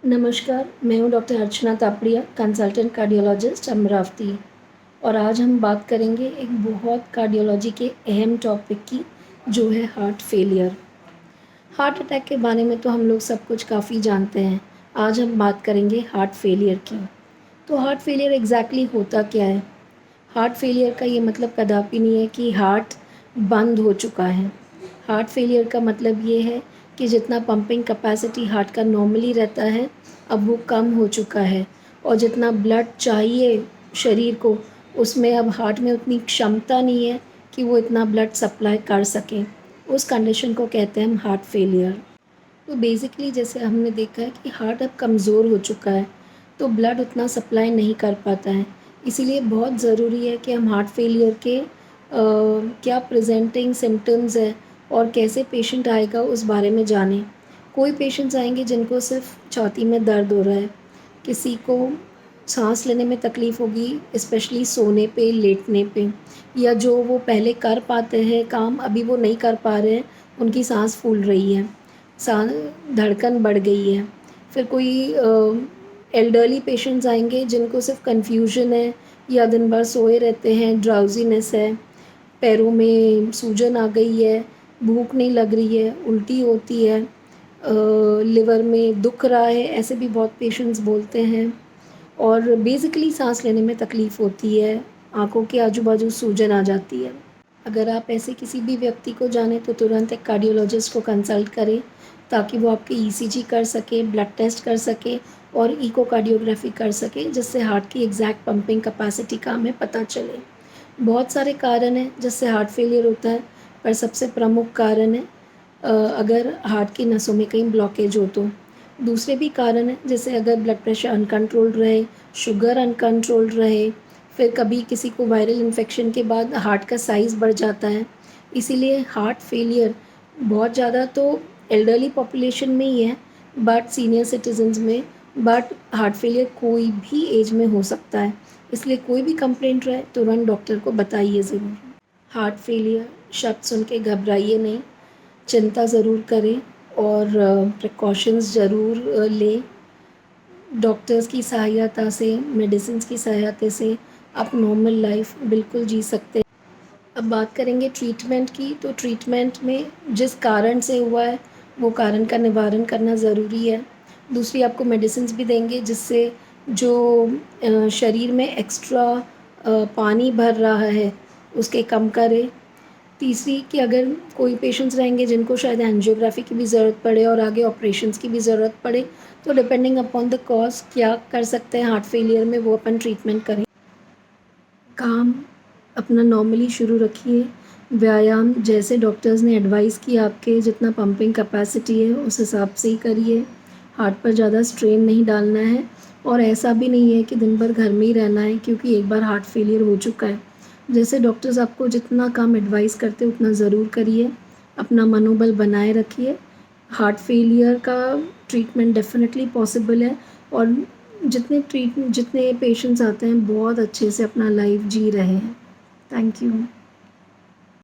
नमस्कार, मैं हूँ डॉक्टर अर्चना तापड़िया, कंसल्टेंट कार्डियोलॉजिस्ट अमरावती। और आज हम बात करेंगे एक बहुत कार्डियोलॉजी के अहम टॉपिक की, जो है हार्ट फेलियर। हार्ट अटैक के बारे में तो हम लोग सब कुछ काफ़ी जानते हैं। आज हम बात करेंगे हार्ट फेलियर की। तो हार्ट फेलियर एग्जैक्टली होता क्या है? हार्ट फेलियर का ये मतलब कदापि नहीं है कि हार्ट बंद हो चुका है। हार्ट फेलियर का मतलब ये है कि जितना पंपिंग कैपेसिटी हार्ट का नॉर्मली रहता है, अब वो कम हो चुका है, और जितना ब्लड चाहिए शरीर को, उसमें अब हार्ट में उतनी क्षमता नहीं है कि वो इतना ब्लड सप्लाई कर सके। उस कंडीशन को कहते हैं हम हार्ट फेलियर। तो बेसिकली जैसे हमने देखा है कि हार्ट अब कमज़ोर हो चुका है, तो ब्लड उतना सप्लाई नहीं कर पाता है। इसीलिए बहुत ज़रूरी है कि हम हार्ट फेलियर के क्या प्रेजेंटिंग सिम्टम्स है और कैसे पेशेंट आएगा उस बारे में जानें। कोई पेशेंट्स आएंगे जिनको सिर्फ छाती में दर्द हो रहा है, किसी को सांस लेने में तकलीफ़ होगी, स्पेशली सोने पे, लेटने पे, या जो वो पहले कर पाते हैं काम अभी वो नहीं कर पा रहे हैं, उनकी सांस फूल रही है, सांस धड़कन बढ़ गई है। फिर कोई एल्डरली पेशेंट्स आएंगे जिनको सिर्फ कन्फ्यूजन है, या दिन भर सोए रहते हैं, ड्राउजीनेस है, पैरों में सूजन आ गई है, भूख नहीं लग रही है, उल्टी होती है, लिवर में दुख रहा है, ऐसे भी बहुत पेशेंट्स बोलते हैं। और बेसिकली सांस लेने में तकलीफ़ होती है, आँखों के आजू बाजू सूजन आ जाती है। अगर आप ऐसे किसी भी व्यक्ति को जानें तो तुरंत एक कार्डियोलॉजिस्ट को कंसल्ट करें, ताकि वो आपके ईसीजी कर सके, ब्लड टेस्ट कर सके और इकोकार्डियोग्राफी कर सके, जिससे हार्ट की एग्जैक्ट पंपिंग कैपेसिटी का हमें पता चले। बहुत सारे कारण हैं जिससे हार्ट फेलियर होता है, पर सबसे प्रमुख कारण है अगर हार्ट की नसों में कहीं ब्लॉकेज हो तो। दूसरे भी कारण हैं, जैसे अगर ब्लड प्रेशर अनकंट्रोल्ड रहे, शुगर अनकंट्रोल्ड रहे, फिर कभी किसी को वायरल इन्फेक्शन के बाद हार्ट का साइज़ बढ़ जाता है। इसीलिए हार्ट फेलियर बहुत ज़्यादा तो एल्डरली पॉपुलेशन में ही है, बट सीनियर सिटीजन्स में, बट हार्ट फेलियर कोई भी एज में हो सकता है। इसलिए कोई भी कंप्लेंट रहे तुरंत डॉक्टर को बताइए ज़रूर। हार्ट फेलियर शब्द सुन के घबराइए नहीं, चिंता ज़रूर करें और प्रिकॉशंस ज़रूर लें। डॉक्टर्स की सहायता से, मेडिसिन्स की सहायता से आप नॉर्मल लाइफ बिल्कुल जी सकते हैं। अब बात करेंगे ट्रीटमेंट की, तो ट्रीटमेंट में जिस कारण से हुआ है वो कारण का निवारण करना ज़रूरी है। दूसरी आपको मेडिसिन्स भी देंगे जिससे जो शरीर में एक्स्ट्रा पानी भर रहा है उसके कम करे। तीसरी कि अगर कोई पेशेंट्स रहेंगे जिनको शायद एंजियोग्राफी की भी ज़रूरत पड़े और आगे ऑपरेशंस की भी ज़रूरत पड़े, तो डिपेंडिंग अपॉन द कॉज क्या कर सकते हैं हार्ट फेलियर में, वो अपन ट्रीटमेंट करें। काम अपना नॉर्मली शुरू रखिए। व्यायाम जैसे डॉक्टर्स ने एडवाइस की, आपके जितना पंपिंग कैपेसिटी है उस हिसाब से ही करिए। हार्ट पर ज़्यादा स्ट्रेन नहीं डालना है, और ऐसा भी नहीं है कि दिन भर घर में ही रहना है, क्योंकि एक बार हार्ट फेलियर हो चुका है। जैसे डॉक्टर्स आपको जितना काम एडवाइस करते उतना ज़रूर करिए। अपना मनोबल बनाए रखिए। हार्ट फेलियर का ट्रीटमेंट डेफिनेटली पॉसिबल है, और जितने पेशेंट्स आते हैं बहुत अच्छे से अपना लाइफ जी रहे हैं। Thank you.